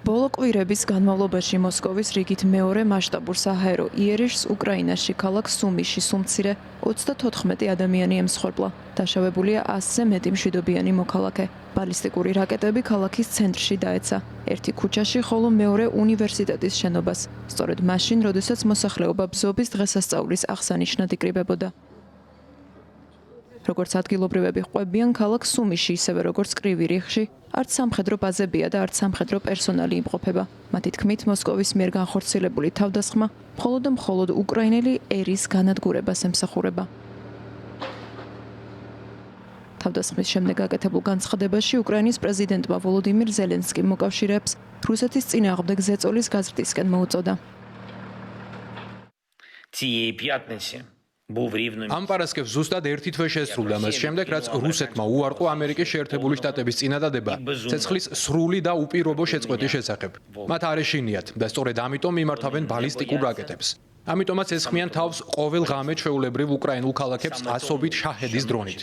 ბოლო კვირების განმავლობაში მოსკოვის რიგით მეორე მასშტაბურ საჰაერო იერიშს უკრაინაში ქალაქ სუმიში სუმცირე 34 ადამიანი ემსხვერპლა. დაშავებულია 100-ზე მეტი მშვიდობიანი მოქალაქე. ბალისტიკური რაკეტები ქალაქის ცენტრში დაეცა. ერთი ქუჩაში, ხოლო მეორე უნივერსიტეტის შენობას. სწორედ მაშინ, როდესაც მოსახლეობა ბზობის დღესასწაულის აღსანიშნად იკრიბებოდა. როგორც ადგილობრივები ყვებიან, ქალაქ სუმიში, ისევე როგორც კრივი რიხში, არც სამხედრო ბაზებია და არც სამხედრო პერსონალი იმყოფება. მათი თქმით, მოსკოვის მიერ განხორციელებული თავდასხმა მხოლოდ უკრაინელი ერის განადგურებას ემსახურება. თავდასხმის შემდეგ გაკეთებულ განცხადებაში უკრაინის პრეზიდენტმა ვოლოდიმირ ზელენსკიმ მოკავშირეებს რუსეთის წინააღმდეგ ზეწოლის გაზრდისკენ მოუწოდა. ამ პარასკევს ზუსტად ერთი თვე შესრულდა მას შემდეგ, რაც რუსეთმა უარყო ამერიკის შეერთებული შტატების წინადადება ცეცხლის სრული და უპირობო შეწყვეტის შესახებ. მათ არ ეშინიათ და სწორედ ამიტომ მიმართავენ ბალისტიკურ რაკეტებს. ამიტომაც ესხმიან თავს ყოველ ღამე ჩვეულებრივ უკრაინულ ქალაქებს ასობით შაჰედის დრონით.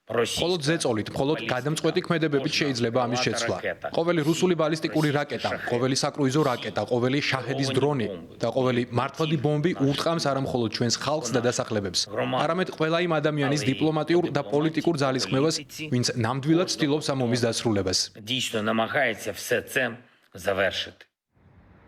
მხოლოდ ზეწოლით, მხოლოდ გადამწყვეტი ქმედებებით შეიძლება ამის შეცვლა. ყოველი რუსული ბალისტიკური რაკეტა, ყოველი საკრუიზო რაკეტა, ყოველი შაჰედის დრონი და ყოველი მართვადი ბომბი ურტყამს არა მხოლოდ ჩვენს ხალხს და დასახლებებს, არამედ ყველა იმ ადამიანის დიპლომატიურ და პოლიტიკურ ძალისხმევას, ვინც ნამდვილად ცდილობს ამ ომის დასრულებას.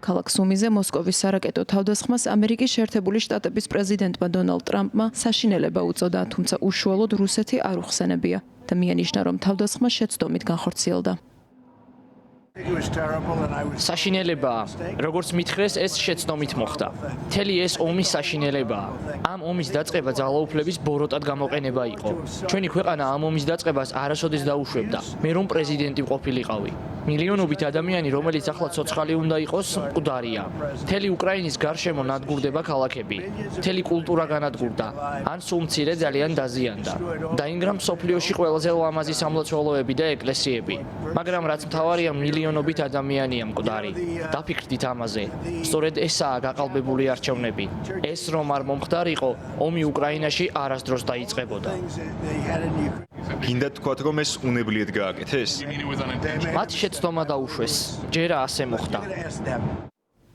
ქალაქ სუმიზე მოსკოვის სარაკეტო თავდასხმას ამერიკის შეერთებული შტატების პრეზიდენტმა დონალდ ტრამპმა საშინელება უწოდა, თუმცა უშუალოდ რუსეთი არ უხსენებია და მიანიშნა, რომ თავდასხმა შეცდომით განხორციელდა. საშინელებაა, როგორც მითხრეს, ეს შეცდომით მოხდა. მთელი ეს ომის საშინელებაა. ამ ომის დაწყება ძალაუფლების ბოროტად გამოყენება იყო. ჩვენი ქვეყანა ამ ომის დაწყებას არასოდეს დაუშვებდა. მე რომ პრეზიდენტი ყოფილიყავი. მილიონობით ადამიანი, რომელიც ახლა ცოცხალი უნდა იყოს, მკვდარია. მთელი უკრაინის გარშემო ნადგურდება ქალაქები. მთელი კულტურა განადგურდა. ან სულ მცირე ძალიან დაზიანდა. დაინგრა მსოფლიოში ყველაზე ლამაზი სამლოცველოები და ეკლესიები. მაგრამ რაც მთავარია, მილიონობით ადამიანია მკვდარი. დაფიქრდით ამაზე. სწორედ ესაა გაყალბებული არჩევნები. ეს რომ არ მომხდარიყო, ომი უკრაინაში არასდროს დაიწყებოდა. გინდა თქვათ, რომ ეს უნებლიეთ გააკეთეს? მათ შეცდომა დაუშვეს. ჯერა ასე მოხდა.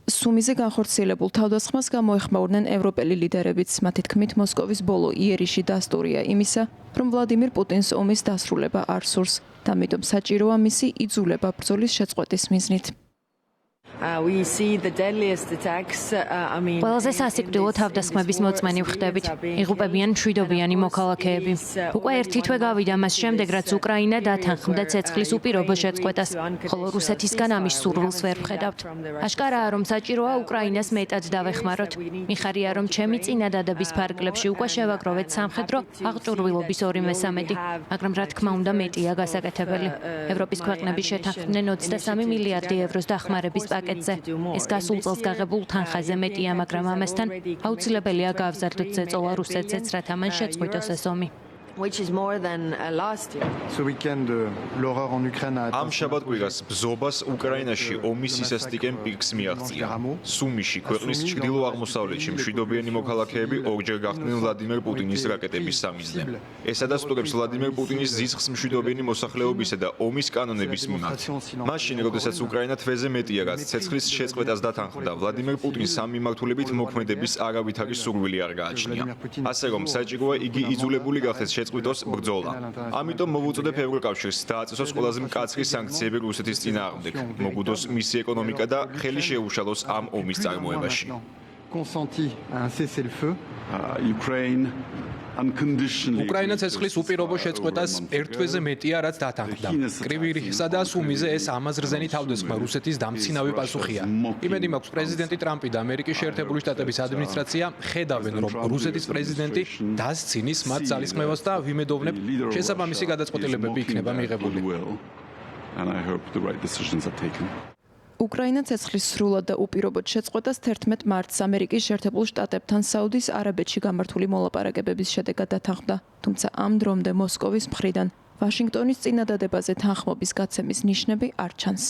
სუმიზე განხორციელებულ თავდასხმას გამოეხმაურნენ ევროპელი ლიდერებიც. მათი თქმით, მოსკოვის ბოლო იერიში დასტურია იმისა, რომ ვლადიმირ პუტინს ომის დასრულება არ სურს და ამიტომ საჭიროა მისი იძულება ბრძოლის შეწყვეტის მიზნით. ყველაზე სასიკვდილო თავდასხმების მოწმენი ვხდებით. იღუპებიან მშვიდობიანი მოქალაქეები. უკვე ერთი თვე გავიდა მას შემდეგ, რაც უკრაინა დათანხმდა ცეცხლის უპირობო შეწყვეტას, ხოლო რუსეთისგან ამის სურვილს ვერ ვხედავთ. აშკარაა, რომ საჭიროა უკრაინას მეტად დავეხმაროთ. მიხარია, რომ ჩემი წინადადების ფარგლებში უკვე შევაგროვეთ სამხედრო აღჭურვილობის 2/3, მაგრამ რა თქმა უნდა მეტია გასაკეთებელი. ევროპის ქვეყნები შეთანხმდნენ 23 მილიარდი ევროს დახმარების პაკეტზე. ეს გასულ წელს გაღებულ თანხაზე მეტია, მაგრამ ამასთან აუცილებელია გავზარდოთ ზეწოლა რუსეთზეც, რათა მან შეწყვიტოს ეს ომი. ამ შაბათ-კვირას ბზობას უკრაინაში ომის სისასტიკემ პირქს მიაღწია. სუმიში, ქვეყნის ჩრდილო-აღმოსავლეთში მშვიდობიანი მოქალაქეები ორჯერ გახდნენ ვლადიმერ პუტინის რაკეტების სამიზნე. ეს ადასტურებს ვლადიმერ პუტინის ზიზღს მშვიდობიანი მოსახლეობისა და ომის კანონების მიმართ. მაშინ, როდესაც უკრაინა თვეზე მეტია, რაც ცეცხლის შეწყვეტას დათანხმდა, ვლადიმერ პუტინს ამ მიმართულებით მოქმედების არავითარი სურვილი არ გააჩნია. ასე რომ, საჭიროა იგი იძულებული გახდეს შეწყვიტოს ბრძოლა. ამიტომ მოვუწოდებ ევროკავშირს დააწესოს ყველაზე მკაცრი სანქციები რუსეთის წინააღმდეგ, მოგუდოს მისი ეკონომიკა და ხელი შეუშალოს ამ ომის წარმოებაში. უკრაინა ცეცხლის უპირობო შეწყვეტას ერთ თვეზე მეტია, რაც დათანხმდა. კრივი რიხსა და სუმიზე ეს ამაზრზენი თავდასხმა რუსეთის დამცინავი პასუხია. იმედი მაქვს, პრეზიდენტი ტრამპი და ამერიკის შეერთებული შტატების ადმინისტრაცია ხედავენ, რომ რუსეთის პრეზიდენტი დასცინის მათ ძალისხმევას და ვიმედოვნებ, შესაბამისი გადაწყვეტილებები იქნება მიღებული. უკრაინა ცეცხლის სრულად და უპირობოდ შეწყვეტას 11 მარტს ამერიკის შეერთებულ შტატებთან საუდის არაბეთში გამართული მოლაპარაკებების შედეგად დათანხმდა. თუმცა ამ დრომდე მოსკოვის მხრიდან ვაშინგტონის წინადადებაზე თანხმობის გაცემის ნიშნები არ ჩანს.